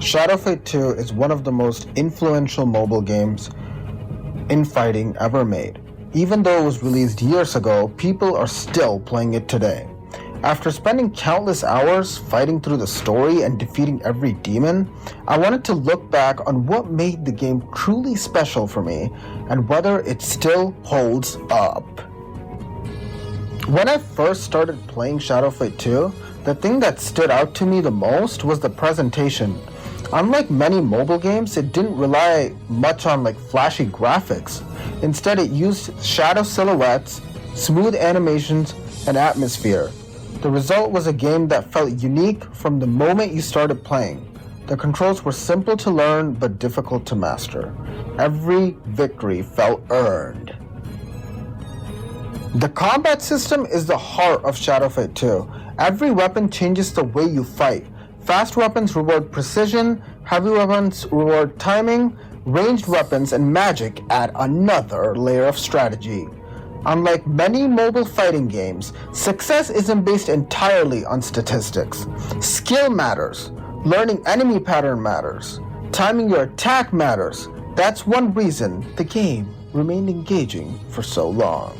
Shadow Fight 2 is one of the most influential mobile games in fighting ever made. Even though it was released years ago, people are still playing it today. After spending countless hours fighting through the story and defeating every demon, I wanted to look back on what made the game truly special for me and whether it still holds up. When I first started playing Shadow Fight 2, the thing that stood out to me the most was the presentation. Unlike many mobile games, it didn't rely much on flashy graphics. Instead, it used shadow silhouettes, smooth animations, and atmosphere. The result was a game that felt unique from the moment you started playing. The controls were simple to learn but difficult to master. Every victory felt earned. The combat system is the heart of Shadow Fight 2. Every weapon changes the way you fight. Fast weapons reward precision, heavy weapons reward timing, ranged weapons and magic add another layer of strategy. Unlike many mobile fighting games, success isn't based entirely on statistics. Skill matters. Learning enemy pattern matters. Timing your attack matters. That's one reason the game remained engaging for so long.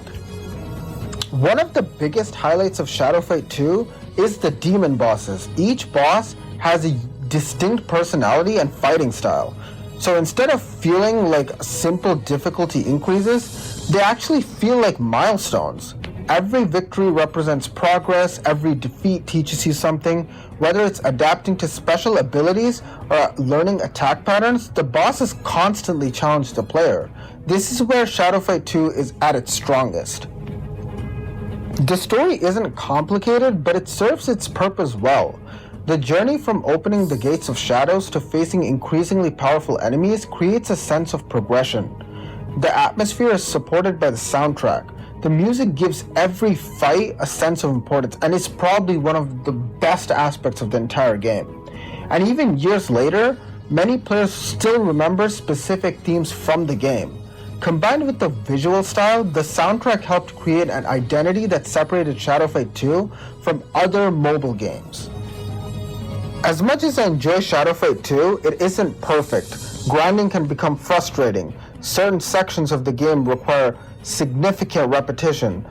One of the biggest highlights of Shadow Fight 2 is the demon bosses. Each boss has a distinct personality and fighting style. So instead of feeling like simple difficulty increases, they actually feel like milestones. Every victory represents progress, every defeat teaches you something. Whether it's adapting to special abilities or learning attack patterns, the bosses constantly challenge the player. This is where Shadow Fight 2 is at its strongest. The story isn't complicated, but it serves its purpose well. The journey from opening the gates of shadows to facing increasingly powerful enemies creates a sense of progression. The atmosphere is supported by the soundtrack. The music gives every fight a sense of importance, and it's probably one of the best aspects of the entire game. And even years later, many players still remember specific themes from the game. Combined with the visual style, the soundtrack helped create an identity that separated Shadow Fight 2 from other mobile games. As much as I enjoy Shadow Fight 2, it isn't perfect. Grinding can become frustrating. Certain sections of the game require significant repetition.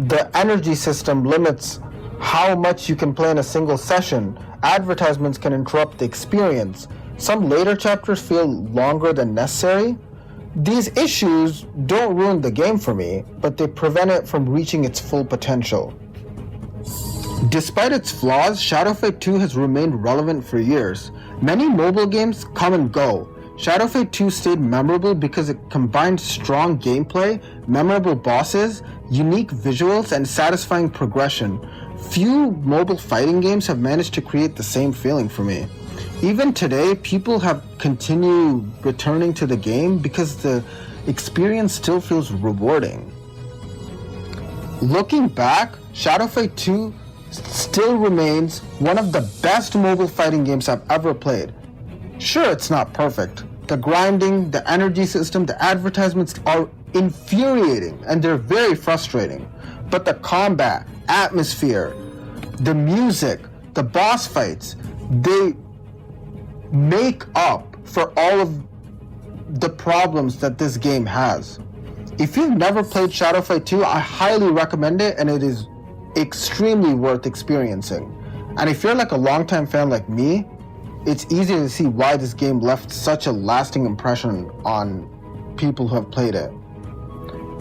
The energy system limits how much you can play in a single session. Advertisements can interrupt the experience. Some later chapters feel longer than necessary. These issues don't ruin the game for me, but they prevent it from reaching its full potential. Despite its flaws, Shadow Fight 2 has remained relevant for years. Many mobile games come and go. Shadow Fight 2 stayed memorable because it combined strong gameplay, memorable bosses, unique visuals, and satisfying progression. Few mobile fighting games have managed to create the same feeling for me. Even today, people have continued returning to the game because the experience still feels rewarding. Looking back, Shadow Fight 2 still remains one of the best mobile fighting games I've ever played. Sure, it's not perfect. The grinding, the energy system, the advertisements are infuriating and they're very frustrating. But the combat, atmosphere, the music, the boss fights, they make up for all of the problems that this game has. If you've never played Shadow Fight 2, I highly recommend it, and it is extremely worth experiencing. And if you're a longtime fan like me, it's easy to see why this game left such a lasting impression on people who have played it.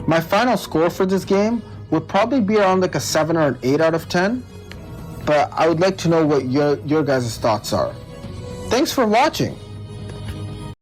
My final score for this game would probably be around a 7 or an 8 out of 10, but I would like to know what your guys' thoughts are. Thanks for watching.